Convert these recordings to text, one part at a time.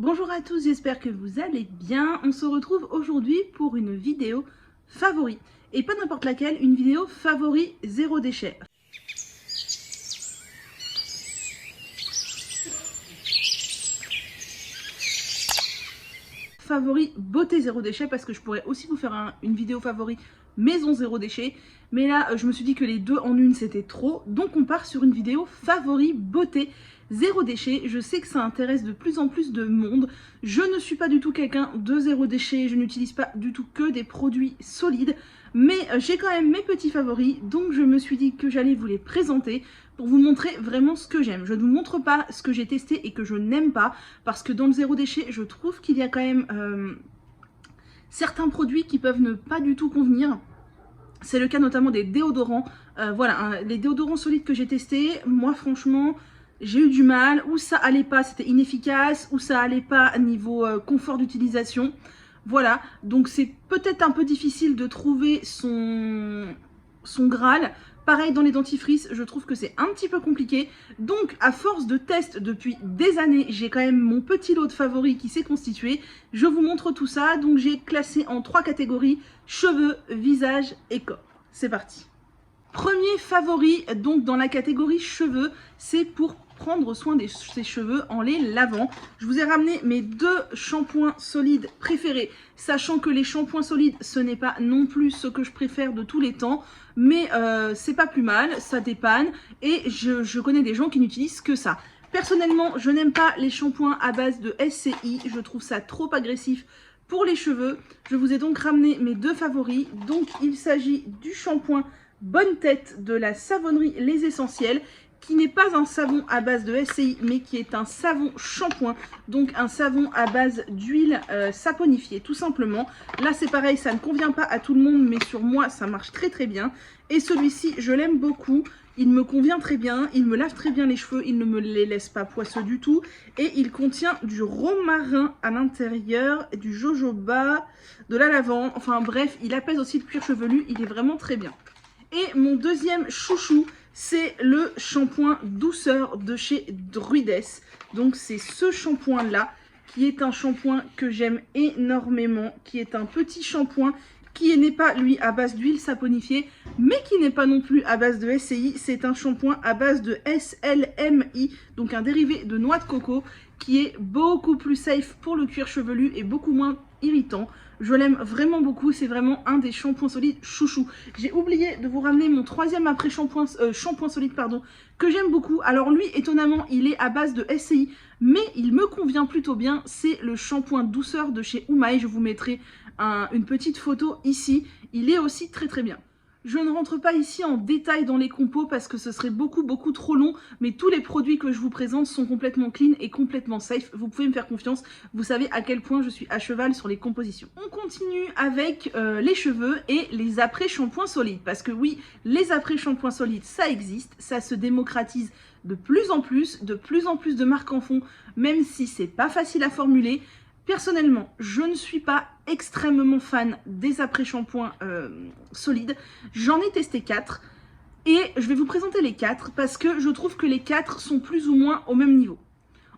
Bonjour à tous, j'espère que vous allez bien. On se retrouve aujourd'hui pour une vidéo favori. Et pas n'importe laquelle, une vidéo favori zéro déchet. Favori beauté zéro déchet, parce que je pourrais aussi vous faire une vidéo favori maison zéro déchet. Mais là, je me suis dit que les deux en une, c'était trop. Donc on part sur une vidéo favori beauté zéro déchet. Je sais que ça intéresse de plus en plus de monde. Je ne suis pas du tout quelqu'un de zéro déchet. Je n'utilise pas du tout que des produits solides. Mais j'ai quand même mes petits favoris. Donc je me suis dit que j'allais vous les présenter pour vous montrer vraiment ce que j'aime. Je ne vous montre pas ce que j'ai testé et que je n'aime pas. Parce que dans le zéro déchet, je trouve qu'il y a quand même certains produits qui peuvent ne pas du tout convenir. C'est le cas notamment des déodorants. Voilà, les déodorants solides que j'ai testés, moi franchement, j'ai eu du mal. Ou ça allait pas, c'était inefficace, ou ça allait pas niveau confort d'utilisation. Voilà, donc c'est peut-être un peu difficile de trouver son Graal. Pareil dans les dentifrices, je trouve que c'est un petit peu compliqué. Donc à force de tests depuis des années, j'ai quand même mon petit lot de favoris qui s'est constitué. Je vous montre tout ça. Donc j'ai classé en 3 catégories: cheveux, visage et corps. C'est parti. Premier favori, donc dans la catégorie cheveux, c'est pour prendre soin de ses cheveux en les lavant. Je vous ai ramené mes 2 shampoings solides préférés, sachant que les shampoings solides, ce n'est pas non plus ce que je préfère de tous les temps, mais c'est pas plus mal, ça dépanne, et je connais des gens qui n'utilisent que ça. Personnellement, je n'aime pas les shampoings à base de SCI, je trouve ça trop agressif pour les cheveux. Je vous ai donc ramené mes 2 favoris. Donc il s'agit du shampoing Bonne Tête de la savonnerie Les Essentiels, qui n'est pas un savon à base de SCI, mais qui est un savon shampoing, donc un savon à base d'huile saponifiée, tout simplement. Là, c'est pareil, ça ne convient pas à tout le monde, mais sur moi, ça marche très très bien. Et celui-ci, je l'aime beaucoup. Il me convient très bien, il me lave très bien les cheveux, il ne me les laisse pas poisseux du tout. Et il contient du romarin à l'intérieur, du jojoba, de la lavande. Enfin bref, il apaise aussi le cuir chevelu, il est vraiment très bien. Et mon deuxième chouchou, c'est le shampoing douceur de chez Druides. Donc c'est ce shampoing là qui est un shampoing que j'aime énormément, qui est un petit shampoing qui n'est pas lui à base d'huile saponifiée, mais qui n'est pas non plus à base de SCI. C'est un shampoing à base de SLMI, donc un dérivé de noix de coco, qui est beaucoup plus safe pour le cuir chevelu et beaucoup moins irritant. Je l'aime vraiment beaucoup, c'est vraiment un des shampoings solides chouchou. J'ai oublié de vous ramener mon 3e après shampoing solide, pardon, que j'aime beaucoup. Alors lui, étonnamment, il est à base de SCI, mais il me convient plutôt bien. C'est le shampoing douceur de chez Oumaï. Je vous mettrai une petite photo ici. Il est aussi très très bien. Je ne rentre pas ici en détail dans les compos parce que ce serait beaucoup trop long, mais tous les produits que je vous présente sont complètement clean et complètement safe. Vous pouvez me faire confiance, vous savez à quel point je suis à cheval sur les compositions. On continue avec les cheveux et les après-shampoings solides, parce que oui, les après-shampoings solides, ça existe, ça se démocratise de plus en plus de marques en font, même si c'est pas facile à formuler. Personnellement, je ne suis pas extrêmement fan des après-shampoings solides. J'en ai testé 4 et je vais vous présenter les 4 parce que je trouve que les 4 sont plus ou moins au même niveau.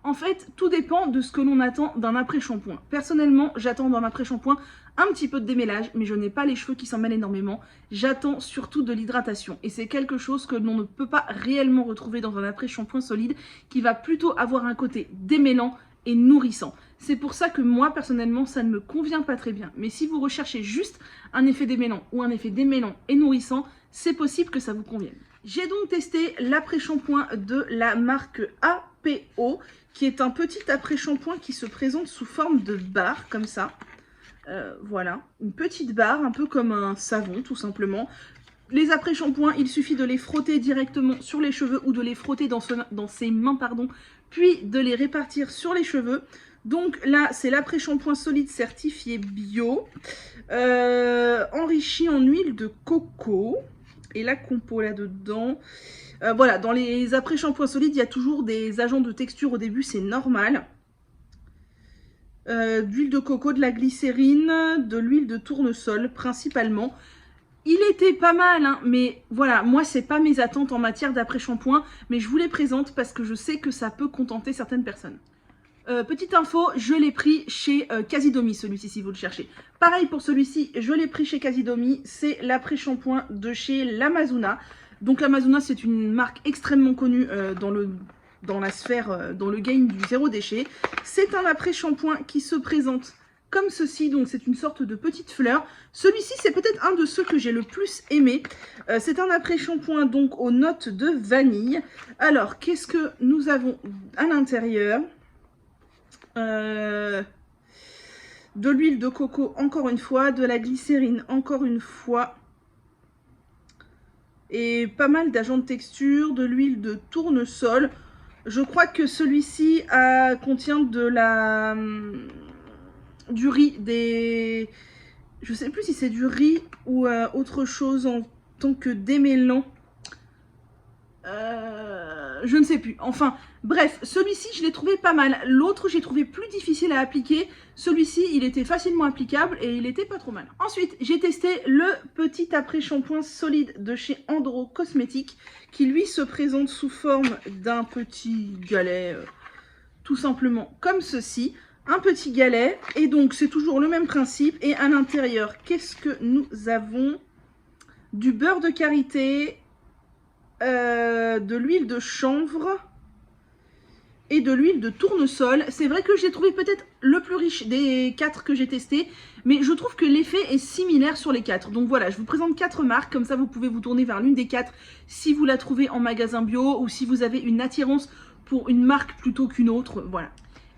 En fait, tout dépend de ce que l'on attend d'un après-shampoing. Personnellement, j'attends d'un après-shampoing un petit peu de démêlage, mais je n'ai pas les cheveux qui s'en mêlent énormément. J'attends surtout de l'hydratation et c'est quelque chose que l'on ne peut pas réellement retrouver dans un après-shampoing solide qui va plutôt avoir un côté démêlant et nourrissant. C'est pour ça que moi, personnellement, ça ne me convient pas très bien. Mais si vous recherchez juste un effet démêlant ou un effet démêlant et nourrissant, c'est possible que ça vous convienne. J'ai donc testé l'après-shampoing de la marque APO, qui est un petit après-shampoing qui se présente sous forme de barre, comme ça. Voilà, une petite barre, un peu comme un savon, tout simplement. Les après-shampoings, il suffit de les frotter directement sur les cheveux ou de les frotter dans ses mains, pardon, puis de les répartir sur les cheveux. Donc là, c'est l'après-shampoing solide certifié bio, enrichi en huile de coco. Et la compo là-dedans. Voilà, dans les après-shampoings solides, il y a toujours des agents de texture au début, c'est normal. D'huile de coco, de la glycérine, de l'huile de tournesol principalement. Il était pas mal, hein, mais voilà, moi c'est pas mes attentes en matière d'après-shampoing, mais je vous les présente parce que je sais que ça peut contenter certaines personnes. Petite info, je l'ai pris chez Casidomi, celui-ci, si vous le cherchez. Pareil pour celui-ci, je l'ai pris chez Casidomi. C'est l'après-shampoing de chez l'Amazona. Donc l'Amazona, c'est une marque extrêmement connue dans la sphère, dans le game du zéro déchet. C'est un après-shampoing qui se présente comme ceci, donc c'est une sorte de petite fleur. Celui-ci, c'est peut-être un de ceux que j'ai le plus aimé. C'est un après-shampoing donc aux notes de vanille. Alors, qu'est-ce que nous avons à l'intérieur? De l'huile de coco encore une fois, de la glycérine encore une fois, et pas mal d'agents de texture, de l'huile de tournesol. Je crois que celui-ci contient du riz, je sais plus si c'est du riz ou autre chose en tant que démêlant. Je ne sais plus. Enfin, bref, celui-ci, je l'ai trouvé pas mal. L'autre, j'ai trouvé plus difficile à appliquer. Celui-ci, il était facilement applicable et il était pas trop mal. Ensuite, j'ai testé le petit après-shampoing solide de chez Andro Cosmétiques qui, lui, se présente sous forme d'un petit galet, tout simplement comme ceci. Un petit galet. Et donc, c'est toujours le même principe. Et à l'intérieur, qu'est-ce que nous avons? Du beurre de karité, de l'huile de chanvre et de l'huile de tournesol. C'est vrai que j'ai trouvé peut-être le plus riche des 4 que j'ai testé, mais je trouve que l'effet est similaire sur les 4. Donc voilà, je vous présente 4 marques, comme ça vous pouvez vous tourner vers l'une des 4 si vous la trouvez en magasin bio ou si vous avez une attirance pour une marque plutôt qu'une autre, voilà.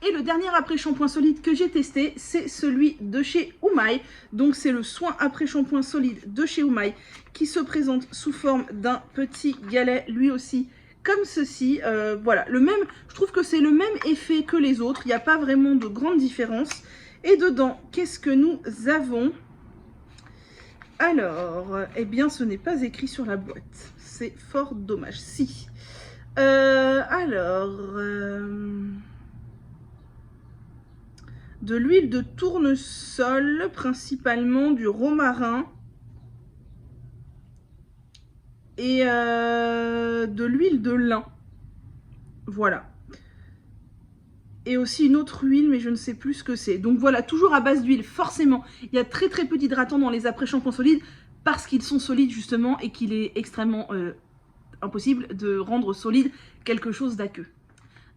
Et le dernier après-shampoing solide que j'ai testé, c'est celui de chez Umai. Donc c'est le soin après-shampoing solide de chez Umai qui se présente sous forme d'un petit galet, lui aussi, comme ceci. Voilà, je trouve que c'est le même effet que les autres. Il n'y a pas vraiment de grande différence. Et dedans, qu'est-ce que nous avons? Alors, eh bien, ce n'est pas écrit sur la boîte. C'est fort dommage. Si. De l'huile de tournesol, principalement du romarin et de l'huile de lin. Voilà. Et aussi une autre huile, mais je ne sais plus ce que c'est. Donc voilà, toujours à base d'huile, forcément. Il y a très très peu d'hydratants dans les après-shampoings solides parce qu'ils sont solides justement et qu'il est extrêmement impossible de rendre solide quelque chose d'aqueux.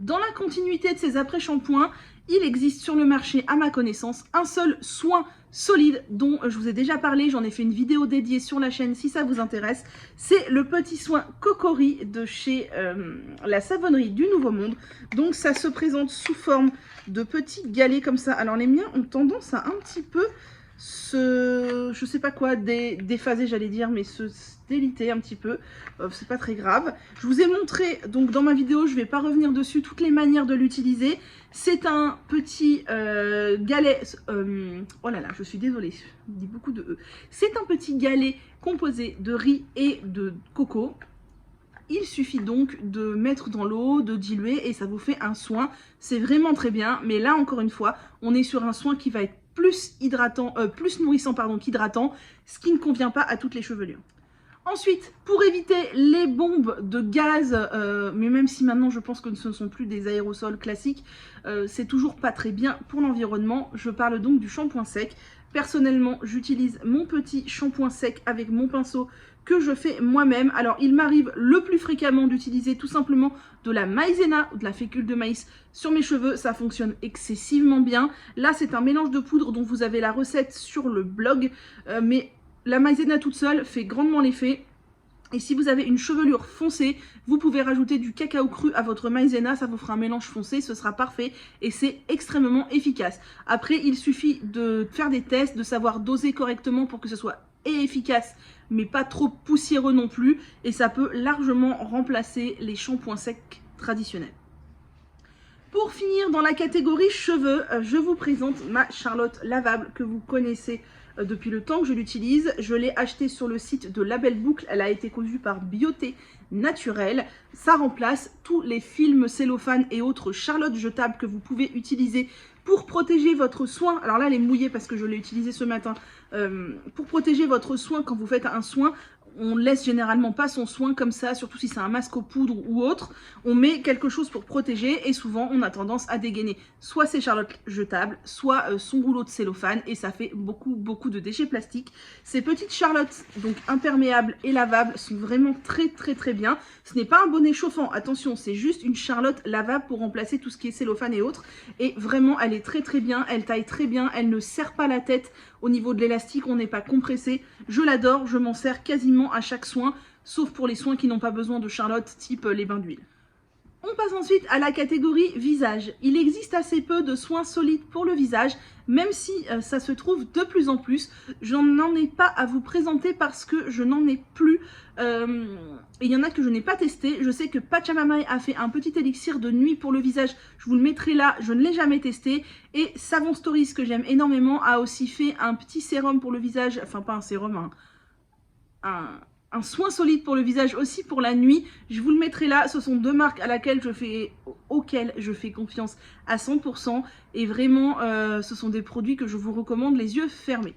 Dans la continuité de ces après-shampoings, il existe sur le marché, à ma connaissance, un seul soin solide dont je vous ai déjà parlé. J'en ai fait une vidéo dédiée sur la chaîne si ça vous intéresse. C'est le petit soin Cocori de chez la savonnerie du Nouveau Monde. Donc ça se présente sous forme de petits galets comme ça. Alors les miens ont tendance à un petit peu je sais pas quoi, déphaser j'allais dire, mais se déliter un petit peu, c'est pas très grave. Je vous ai montré, donc dans ma vidéo, je vais pas revenir dessus, toutes les manières de l'utiliser. C'est un petit galet, oh là là, je suis désolée, je dis beaucoup de E. C'est un petit galet composé de riz et de coco. Il suffit donc de mettre dans l'eau, de diluer et ça vous fait un soin. C'est vraiment très bien, mais là encore une fois, on est sur un soin qui va être plus hydratant, plus nourrissant qu'hydratant, ce qui ne convient pas à toutes les chevelures. Ensuite, pour éviter les bombes de gaz, mais même si maintenant je pense que ce ne sont plus des aérosols classiques, c'est toujours pas très bien pour l'environnement. Je parle donc du shampoing sec. Personnellement, j'utilise mon petit shampoing sec avec mon pinceau que je fais moi-même. Alors, il m'arrive le plus fréquemment d'utiliser tout simplement de la maïzena ou de la fécule de maïs sur mes cheveux. Ça fonctionne excessivement bien. Là, c'est un mélange de poudre dont vous avez la recette sur le blog, mais la maïzena toute seule fait grandement l'effet. Et si vous avez une chevelure foncée, vous pouvez rajouter du cacao cru à votre maïzena, ça vous fera un mélange foncé, ce sera parfait et c'est extrêmement efficace. Après, il suffit de faire des tests, de savoir doser correctement pour que ce soit efficace, mais pas trop poussiéreux non plus, et ça peut largement remplacer les shampoings secs traditionnels. Pour finir, dans la catégorie cheveux, je vous présente ma Charlotte lavable que vous connaissez depuis le temps que je l'utilise. Je l'ai achetée sur le site de La Belle Boucle. Elle a été conçue par Beauté Naturelle. Ça remplace tous les films cellophane et autres Charlotte jetables que vous pouvez utiliser pour protéger votre soin. Alors là, elle est mouillée parce que je l'ai utilisée ce matin. Pour protéger votre soin quand vous faites un soin, on laisse généralement pas son soin comme ça, surtout si c'est un masque aux poudres ou autre. On met quelque chose pour protéger et souvent on a tendance à dégainer soit ses charlottes jetables, soit son rouleau de cellophane et ça fait beaucoup de déchets plastiques. Ces petites charlottes donc imperméables et lavables sont vraiment très bien. Ce n'est pas un bonnet chauffant, attention, c'est juste une charlotte lavable pour remplacer tout ce qui est cellophane et autres. Et vraiment elle est très bien, elle taille très bien, elle ne serre pas la tête. Au niveau de l'élastique, on n'est pas compressé. Je l'adore, je m'en sers quasiment à chaque soin, sauf pour les soins qui n'ont pas besoin de charlotte, type les bains d'huile. On passe ensuite à la catégorie visage. Il existe assez peu de soins solides pour le visage, même si ça se trouve de plus en plus. Je n'en ai pas à vous présenter parce que je n'en ai plus. Et il y en a que je n'ai pas testé. Je sais que Pachamamai a fait un petit élixir de nuit pour le visage. Je vous le mettrai là, je ne l'ai jamais testé. Et Savon Stories, que j'aime énormément, a aussi fait un petit sérum pour le visage. Enfin, pas un sérum, un soin solide pour le visage aussi pour la nuit. Je vous le mettrai là. Ce sont deux marques auxquelles je fais confiance à 100%. Et vraiment, ce sont des produits que je vous recommande les yeux fermés.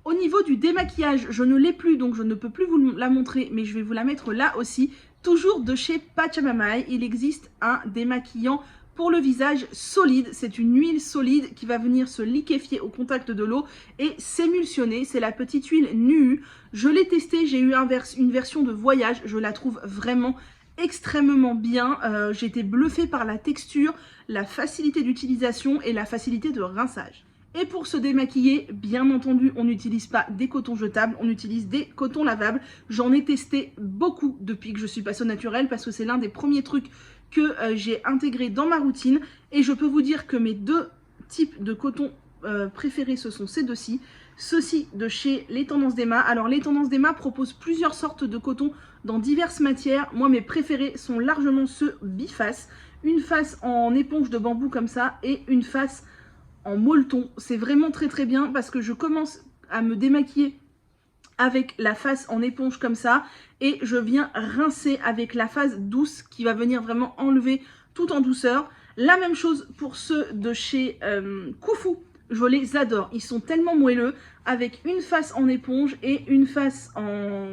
Au niveau du démaquillage, je ne l'ai plus, donc je ne peux plus vous la montrer, mais je vais vous la mettre là aussi. Toujours de chez Pachamamai, il existe un démaquillant pour le visage solide. C'est une huile solide qui va venir se liquéfier au contact de l'eau et s'émulsionner. C'est la petite huile NUU. Je l'ai testée, j'ai eu une version de voyage. Je la trouve vraiment extrêmement bien. J'ai été bluffée par la texture, la facilité d'utilisation et la facilité de rinçage. Et pour se démaquiller, bien entendu, on n'utilise pas des cotons jetables, on utilise des cotons lavables. J'en ai testé beaucoup depuis que je suis passée au naturel parce que c'est l'un des premiers trucs que j'ai intégré dans ma routine. Et je peux vous dire que mes deux types de coton préférés, ce sont ces deux-ci. Ceux-ci de chez Les Tendances d'Emma. Alors, Les Tendances d'Emma proposent plusieurs sortes de coton dans diverses matières. Moi, mes préférés sont largement ceux bifaces. Une face en éponge de bambou comme ça et une face en molleton. C'est vraiment très bien parce que je commence à me démaquiller avec la face en éponge comme ça et je viens rincer avec la face douce qui va venir vraiment enlever tout en douceur. La même chose pour ceux de chez Koufou. Je les adore. Ils sont tellement moelleux avec une face en éponge et une face en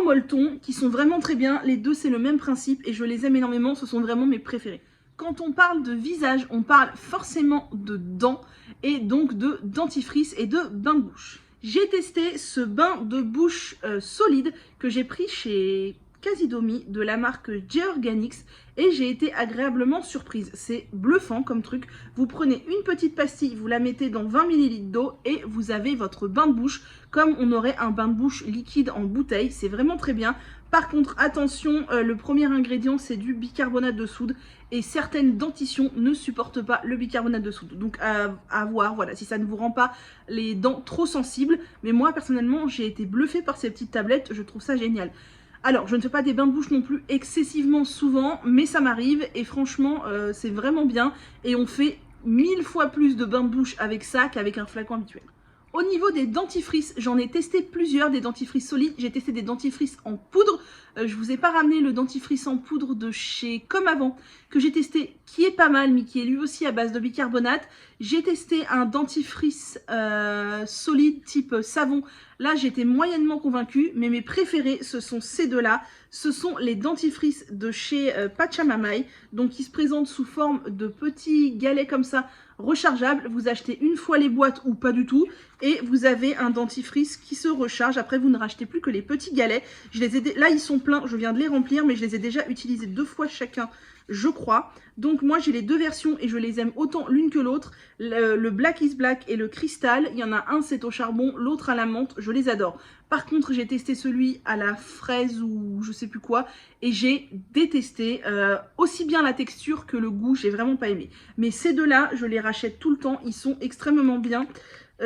molleton qui sont vraiment très bien. Les deux, c'est le même principe et je les aime énormément. Ce sont vraiment mes préférés. Quand on parle de visage, on parle forcément de dents et donc de dentifrice et de bain de bouche. J'ai testé ce bain de bouche solide que j'ai pris chez Casidomi de la marque Georganics et j'ai été agréablement surprise. C'est bluffant comme truc. Vous prenez une petite pastille, vous la mettez dans 20 ml d'eau et vous avez votre bain de bouche comme on aurait un bain de bouche liquide en bouteille. C'est vraiment très bien. Par contre, attention, le premier ingrédient, c'est du bicarbonate de soude et certaines dentitions ne supportent pas le bicarbonate de soude. Donc, à voir, voilà, si ça ne vous rend pas les dents trop sensibles. Mais moi, personnellement, j'ai été bluffée par ces petites tablettes. Je trouve ça génial. Alors, je ne fais pas des bains de bouche non plus excessivement souvent, mais ça m'arrive et franchement, c'est vraiment bien. Et on fait 1000 fois plus de bains de bouche avec ça qu'avec un flacon habituel. Au niveau des dentifrices, j'en ai testé plusieurs, des dentifrices solides. J'ai testé des dentifrices en poudre. Je vous ai pas ramené le dentifrice en poudre de chez Comme Avant, que j'ai testé, qui est pas mal, mais qui est lui aussi à base de bicarbonate. J'ai testé un dentifrice solide type savon. Là, j'étais moyennement convaincue, mais mes préférés, ce sont ces deux-là. Ce sont les dentifrices de chez Pachamamai, donc qui se présentent sous forme de petits galets comme ça, rechargeables. Vous achetez une fois les boîtes ou pas du tout, et vous avez un dentifrice qui se recharge. Après, vous ne rachetez plus que les petits galets. Là, ils sont pleins, je viens de les remplir, mais je les ai déjà utilisés 2 fois chacun, je crois. Donc moi j'ai les deux versions et je les aime autant l'une que l'autre. Le Black is Black et le Cristal, il y en a un c'est au charbon, l'autre à la menthe, je les adore. Par contre j'ai testé celui à la fraise ou je sais plus quoi et j'ai détesté aussi bien la texture que le goût, j'ai vraiment pas aimé. Mais ces deux là je les rachète tout le temps, ils sont extrêmement bien.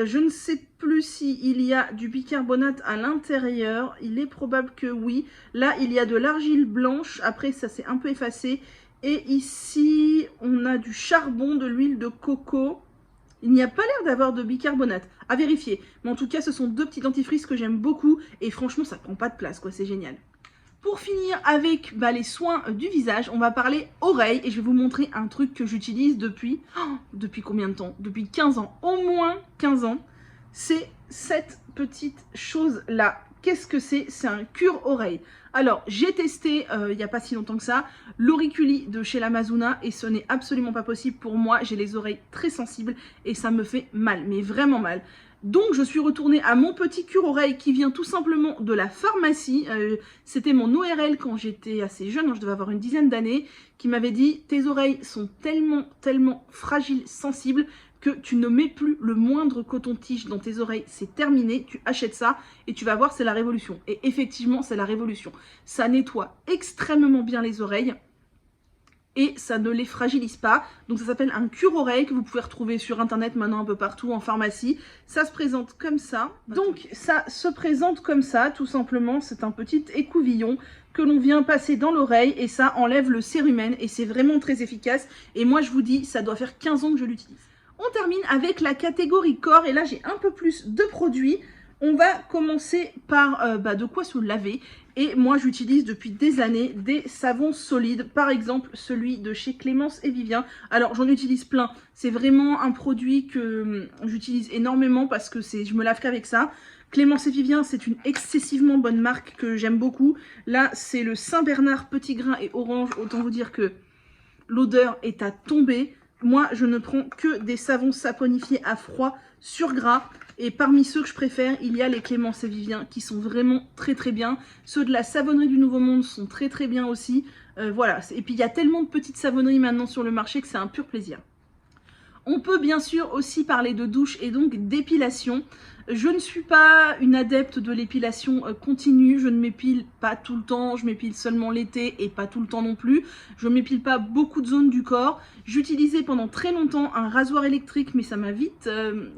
Je ne sais plus s'il y a du bicarbonate à l'intérieur, il est probable que oui. Là il y a de l'argile blanche, après ça s'est un peu effacé. Et ici, on a du charbon, de l'huile de coco. Il n'y a pas l'air d'avoir de bicarbonate. À vérifier. Mais en tout cas, ce sont deux petits dentifrices que j'aime beaucoup. Et franchement, ça prend pas de place, quoi. C'est génial. Pour finir avec les soins du visage, on va parler oreilles. Et je vais vous montrer un truc que j'utilise depuis... depuis combien de temps? Depuis 15 ans. Au moins 15 ans. C'est cette petite chose-là. qu'est-ce que c'est? C'est un cure-oreille. Alors, j'ai testé, il n'y a pas si longtemps que ça, l'auriculi de chez l'Amazona et ce n'est absolument pas possible pour moi. J'ai les oreilles très sensibles et ça me fait mal, mais vraiment mal. Donc, je suis retournée à mon petit cure-oreille qui vient tout simplement de la pharmacie. C'était mon ORL quand j'étais assez jeune, je devais avoir une dizaine d'années, qui m'avait dit « Tes oreilles sont tellement fragiles, sensibles, que tu ne mets plus le moindre coton-tige dans tes oreilles, c'est terminé, tu achètes ça et tu vas voir, c'est la révolution. » Et effectivement, c'est la révolution. Ça nettoie extrêmement bien les oreilles et ça ne les fragilise pas. Donc ça s'appelle un cure-oreille que vous pouvez retrouver sur internet maintenant un peu partout en pharmacie. Ça se présente comme ça. Donc ça se présente comme ça, tout simplement. C'est un petit écouvillon que l'on vient passer dans l'oreille et ça enlève le cérumen et c'est vraiment très efficace. Et moi je vous dis, ça doit faire 15 ans que je l'utilise. On termine avec la catégorie corps et là j'ai un peu plus de produits. On va commencer par de quoi se laver. Et moi j'utilise depuis des années des savons solides. Par exemple celui de chez Clémence et Vivien. Alors j'en utilise plein. C'est vraiment un produit que j'utilise énormément parce que je me lave qu'avec ça. Clémence et Vivien, c'est une excessivement bonne marque que j'aime beaucoup. Là c'est le Saint-Bernard petit grain et orange. Autant vous dire que l'odeur est à tomber. Moi, je ne prends que des savons saponifiés à froid sur gras. Et parmi ceux que je préfère, il y a les Clémence et Vivien qui sont vraiment très bien. Ceux de la savonnerie du Nouveau Monde sont très bien aussi. Voilà. Et puis il y a tellement de petites savonneries maintenant sur le marché que c'est un pur plaisir. On peut bien sûr aussi parler de douche et donc d'épilation. Je ne suis pas une adepte de l'épilation continue, je ne m'épile pas tout le temps, je m'épile seulement l'été et pas tout le temps non plus. Je ne m'épile pas beaucoup de zones du corps. J'utilisais pendant très longtemps un rasoir électrique, mais ça m'a vite,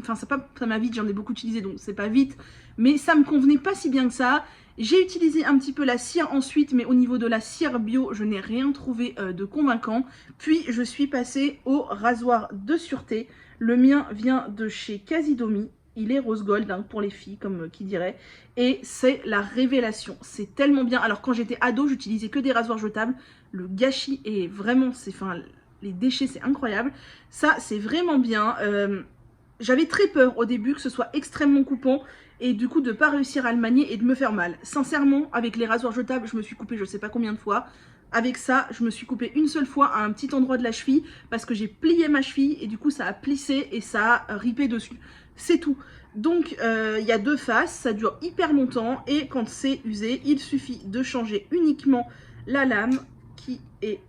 ça m'a vite, j'en ai beaucoup utilisé donc c'est pas vite, mais ça me convenait pas si bien que ça. J'ai utilisé un petit peu la cire ensuite, mais au niveau de la cire bio, je n'ai rien trouvé de convaincant. Puis je suis passée au rasoir de sûreté. Le mien vient de chez Casidomi. Il est rose gold hein, pour les filles, comme qui dirait. Et c'est la révélation. C'est tellement bien. Alors quand j'étais ado, j'utilisais que des rasoirs jetables. Le gâchis est vraiment... les déchets, c'est incroyable. Ça, c'est vraiment bien. J'avais très peur au début que ce soit extrêmement coupant. Et du coup de ne pas réussir à le manier et de me faire mal. Sincèrement, avec les rasoirs jetables, je me suis coupée je sais pas combien de fois. Avec ça, je me suis coupée une seule fois à un petit endroit de la cheville parce que j'ai plié ma cheville et du coup ça a plissé et ça a ripé dessus. C'est tout. Donc il y a deux faces, ça dure hyper longtemps et quand c'est usé, il suffit de changer uniquement la lame qui est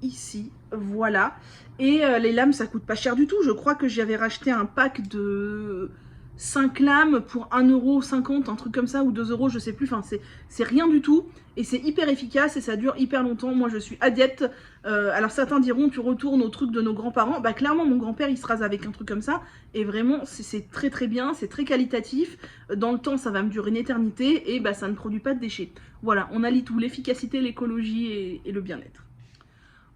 ici, voilà. Et les lames ça coûte pas cher du tout, je crois que j'avais racheté un pack de 5 lames pour 1,50 €, un truc comme ça, ou 2 €, je sais plus, enfin c'est rien du tout, et c'est hyper efficace et ça dure hyper longtemps. Moi je suis adepte, alors certains diront tu retournes au truc de nos grands-parents, bah clairement mon grand-père il se rase avec un truc comme ça, et vraiment c'est très bien, c'est très qualitatif, dans le temps ça va me durer une éternité, et bah ça ne produit pas de déchets. Voilà, on allie tout, l'efficacité, l'écologie et le bien-être.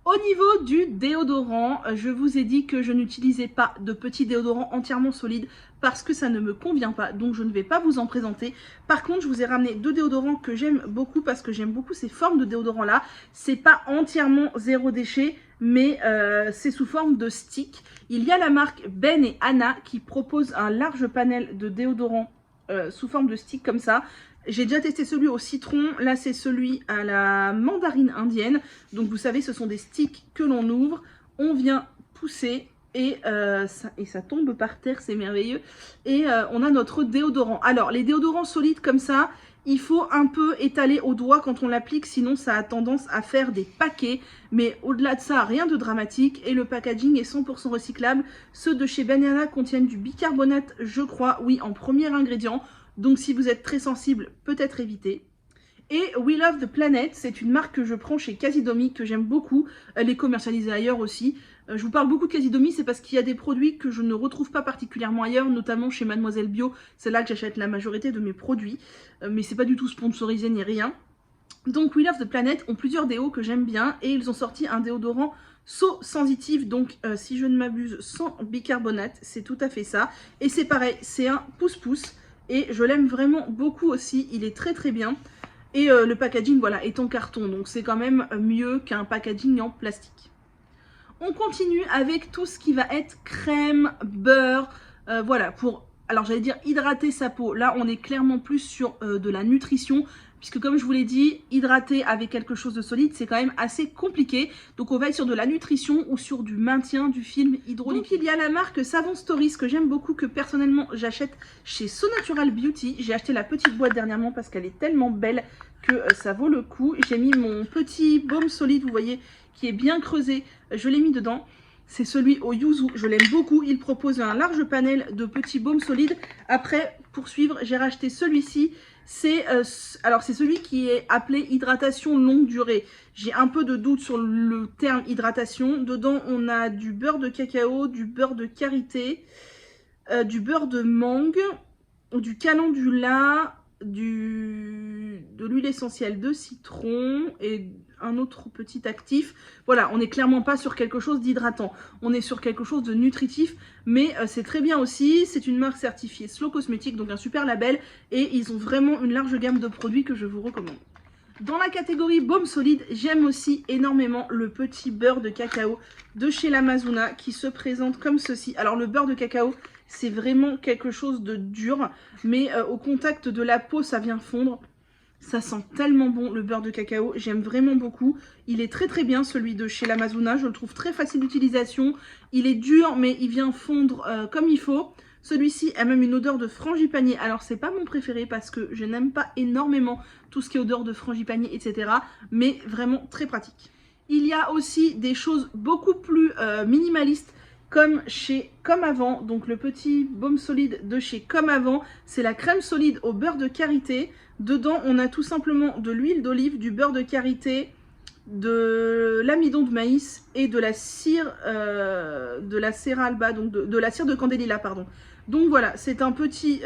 Au niveau du déodorant, je vous ai dit que je n'utilisais pas de petits déodorants entièrement solides parce que ça ne me convient pas, donc je ne vais pas vous en présenter. Par contre, je vous ai ramené deux déodorants que j'aime beaucoup parce que j'aime beaucoup ces formes de déodorants là. C'est pas entièrement zéro déchet, mais c'est sous forme de stick. Il y a la marque Ben et Anna qui propose un large panel de déodorants sous forme de stick comme ça. J'ai déjà testé celui au citron, là c'est celui à la mandarine indienne. Donc vous savez, ce sont des sticks que l'on ouvre, on vient pousser et ça tombe par terre, c'est merveilleux. Et on a notre déodorant. Alors les déodorants solides comme ça, il faut un peu étaler au doigt quand on l'applique, sinon ça a tendance à faire des paquets. Mais au-delà de ça, rien de dramatique. Et le packaging est 100% recyclable. Ceux de chez Ben et Anna contiennent du bicarbonate, je crois, oui, en premier ingrédient. Donc si vous êtes très sensible, peut-être éviter. Et We Love the Planet, c'est une marque que je prends chez Casidomi, que j'aime beaucoup. Elle est commercialisée ailleurs aussi. Je vous parle beaucoup de Casidomi, c'est parce qu'il y a des produits que je ne retrouve pas particulièrement ailleurs, notamment chez Mademoiselle Bio. C'est là que j'achète la majorité de mes produits. Mais c'est pas du tout sponsorisé ni rien. Donc We Love the Planet ont plusieurs déos que j'aime bien. Et ils ont sorti un déodorant So Sensitive, donc si je ne m'abuse, sans bicarbonate. C'est tout à fait ça. Et c'est pareil, c'est un pouce-pouce. Et je l'aime vraiment beaucoup aussi, il est très bien. Et le packaging voilà, est en carton, donc c'est quand même mieux qu'un packaging en plastique. On continue avec tout ce qui va être crème, beurre, voilà, pour alors j'allais dire hydrater sa peau. Là, on est clairement plus sur de la nutrition, puisque comme je vous l'ai dit, hydrater avec quelque chose de solide, c'est quand même assez compliqué. Donc on va être sur de la nutrition ou sur du maintien du film hydrolipide. Donc il y a la marque Savon Stories que j'aime beaucoup, que personnellement j'achète chez So Natural Beauty. J'ai acheté la petite boîte dernièrement parce qu'elle est tellement belle que ça vaut le coup. J'ai mis mon petit baume solide, vous voyez, qui est bien creusé. Je l'ai mis dedans. C'est celui au yuzu, je l'aime beaucoup. Il propose un large panel de petits baumes solides. Après, pour suivre, j'ai racheté celui-ci. C'est celui qui est appelé hydratation longue durée. J'ai un peu de doute sur le terme hydratation. Dedans, on a du beurre de cacao, du beurre de karité, du beurre de mangue, du calendula, de l'huile essentielle de citron et un autre petit actif. Voilà, on n'est clairement pas sur quelque chose d'hydratant. On est sur quelque chose de nutritif, mais c'est très bien aussi. C'est une marque certifiée Slow Cosmétique, donc un super label. Et ils ont vraiment une large gamme de produits que je vous recommande. Dans la catégorie baume solide, j'aime aussi énormément le petit beurre de cacao de chez l'Amazona qui se présente comme ceci. Alors le beurre de cacao, c'est vraiment quelque chose de dur, mais au contact de la peau, ça vient fondre. Ça sent tellement bon le beurre de cacao, j'aime vraiment beaucoup. Il est très très bien celui de chez l'Amazona, je le trouve très facile d'utilisation. Il est dur mais il vient fondre comme il faut. Celui-ci a même une odeur de frangipanier. Alors c'est pas mon préféré parce que je n'aime pas énormément tout ce qui est odeur de frangipanier, etc. Mais vraiment très pratique. Il y a aussi des choses beaucoup plus minimalistes comme chez Comme Avant. Donc le petit baume solide de chez Comme Avant, c'est la crème solide au beurre de karité. Dedans, on a tout simplement de l'huile d'olive, du beurre de karité, de l'amidon de maïs et de la cire de la cera alba, donc de la cire de candélila, pardon. Donc voilà, c'est un petit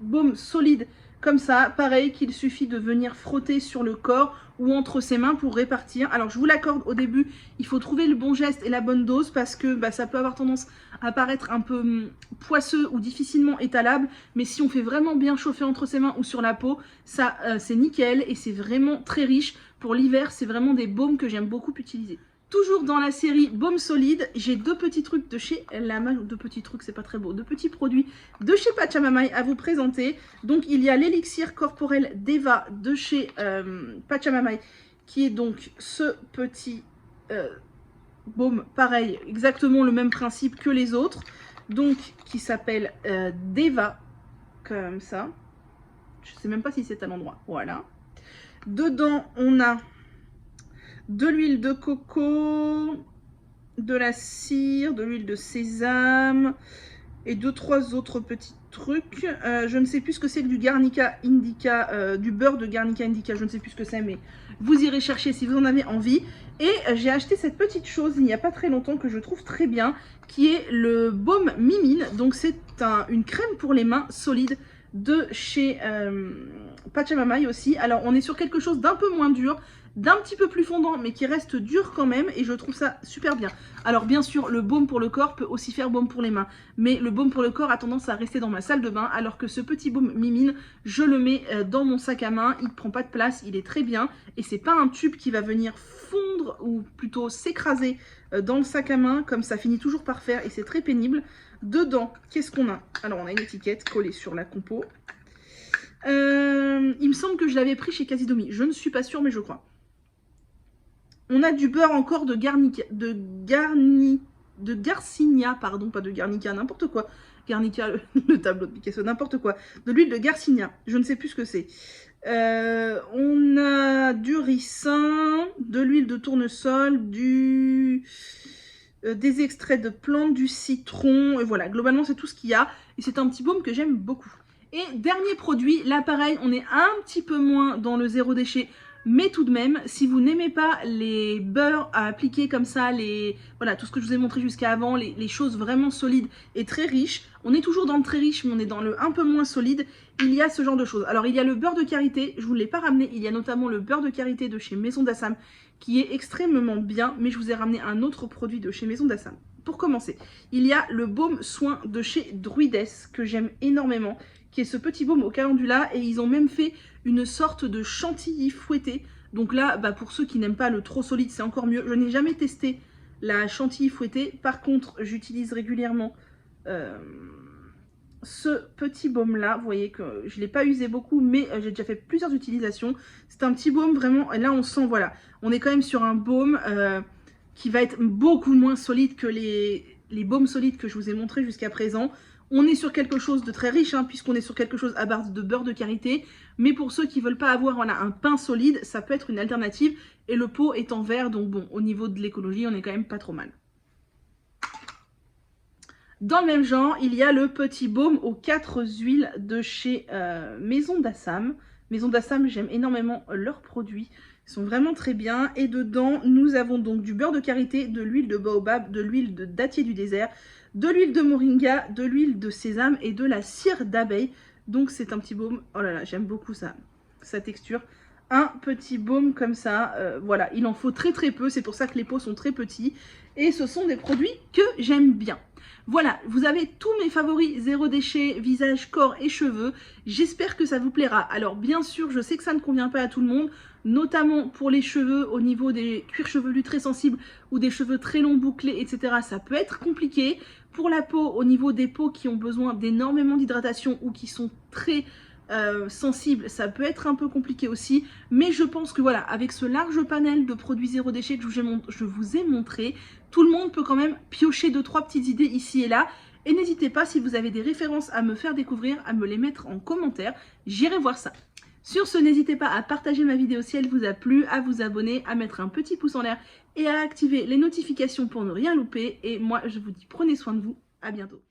baume solide comme ça, pareil qu'il suffit de venir frotter sur le corps ou entre ses mains pour répartir. Alors je vous l'accorde, au début, il faut trouver le bon geste et la bonne dose parce que ça peut avoir tendance à paraître un peu poisseux ou difficilement étalable. Mais si on fait vraiment bien chauffer entre ses mains ou sur la peau, ça c'est nickel et c'est vraiment très riche. Pour l'hiver, c'est vraiment des baumes que j'aime beaucoup utiliser. Toujours dans la série baume solide, j'ai deux petits trucs de chez la marque, deux petits trucs, c'est pas très beau, deux petits produits de chez Pachamamay à vous présenter. Donc il y a l'élixir corporel d'Eva de chez Pachamamay, qui est donc ce petit baume, pareil, exactement le même principe que les autres, donc qui s'appelle Deva, comme ça. Je sais même pas si c'est à l'endroit, voilà. Dedans, on a de l'huile de coco, de la cire, de l'huile de sésame et deux, trois autres petits trucs. Je ne sais plus ce que c'est, du Garnica Indica, du beurre de Garnica Indica, je ne sais plus ce que c'est, mais vous irez chercher si vous en avez envie. Et j'ai acheté cette petite chose il n'y a pas très longtemps que je trouve très bien, qui est le baume Mimine. Donc c'est une crème pour les mains solide de chez Pachamamay aussi. Alors on est sur quelque chose d'un peu moins dur, d'un petit peu plus fondant, mais qui reste dur quand même, et je trouve ça super bien. Alors bien sûr, le baume pour le corps peut aussi faire baume pour les mains, mais le baume pour le corps a tendance à rester dans ma salle de bain, alors que ce petit baume Mimine, je le mets dans mon sac à main, il ne prend pas de place, il est très bien, et c'est pas un tube qui va venir fondre, ou plutôt s'écraser dans le sac à main, comme ça finit toujours par faire, et c'est très pénible. Dedans, qu'est-ce qu'on a? Alors on a une étiquette collée sur la compo. Il me semble que je l'avais pris chez Casidomi, je ne suis pas sûre, mais je crois. On a du beurre encore de Garcinia, pardon, pas de Garnica, n'importe quoi. Garnica, le tableau de Picasso, n'importe quoi. De l'huile de Garcinia, je ne sais plus ce que c'est. On a du ricin, de l'huile de tournesol, des extraits de plantes, du citron, et voilà, globalement c'est tout ce qu'il y a. Et c'est un petit baume que j'aime beaucoup. Et dernier produit, là pareil, on est un petit peu moins dans le zéro déchet, mais tout de même, si vous n'aimez pas les beurres à appliquer comme ça, voilà, tout ce que je vous ai montré jusqu'à avant, les choses vraiment solides et très riches, on est toujours dans le très riche, mais on est dans le un peu moins solide, il y a ce genre de choses. Alors il y a le beurre de karité, je ne vous l'ai pas ramené, il y a notamment le beurre de karité de chez Maison d'Assam, qui est extrêmement bien, mais je vous ai ramené un autre produit de chez Maison d'Assam. Pour commencer, il y a le baume soin de chez Druides, que j'aime énormément, qui est ce petit baume au calendula, et ils ont même fait une sorte de chantilly fouetté. Donc là, pour ceux qui n'aiment pas le trop solide, c'est encore mieux. Je n'ai jamais testé la chantilly fouettée. Par contre, j'utilise régulièrement ce petit baume là, vous voyez que je ne l'ai pas usé beaucoup, mais j'ai déjà fait plusieurs utilisations. C'est un petit baume vraiment, et là on sent, voilà, on est quand même sur un baume qui va être beaucoup moins solide que les baumes solides que je vous ai montré jusqu'à présent. On est sur quelque chose de très riche, hein, puisqu'on est sur quelque chose à base de beurre de karité. Mais pour ceux qui ne veulent pas avoir voilà, un pain solide, ça peut être une alternative. Et le pot est en verre, donc bon, au niveau de l'écologie, on est quand même pas trop mal. Dans le même genre, il y a le petit baume aux 4 huiles de chez Maison d'Assam. Maison d'Assam, j'aime énormément leurs produits. Ils sont vraiment très bien. Et dedans, nous avons donc du beurre de karité, de l'huile de baobab, de l'huile de dattier du désert, de l'huile de moringa, de l'huile de sésame et de la cire d'abeille. Donc c'est un petit baume, oh là là, j'aime beaucoup ça, sa texture. Un petit baume comme ça, voilà, il en faut très très peu, c'est pour ça que les pots sont très petits. Et ce sont des produits que j'aime bien. Voilà, vous avez tous mes favoris zéro déchet, visage, corps et cheveux. J'espère que ça vous plaira. Alors bien sûr, je sais que ça ne convient pas à tout le monde, notamment pour les cheveux au niveau des cuirs chevelus très sensibles ou des cheveux très longs bouclés, etc. Ça peut être compliqué. Pour la peau, au niveau des peaux qui ont besoin d'énormément d'hydratation ou qui sont très sensibles, ça peut être un peu compliqué aussi. Mais je pense que voilà, avec ce large panel de produits zéro déchet que je vous ai montré, tout le monde peut quand même piocher 2-3 petites idées ici et là. Et n'hésitez pas, si vous avez des références à me faire découvrir, à me les mettre en commentaire. J'irai voir ça. Sur ce, n'hésitez pas à partager ma vidéo si elle vous a plu, à vous abonner, à mettre un petit pouce en l'air et à activer les notifications pour ne rien louper. Et moi, je vous dis prenez soin de vous. À bientôt.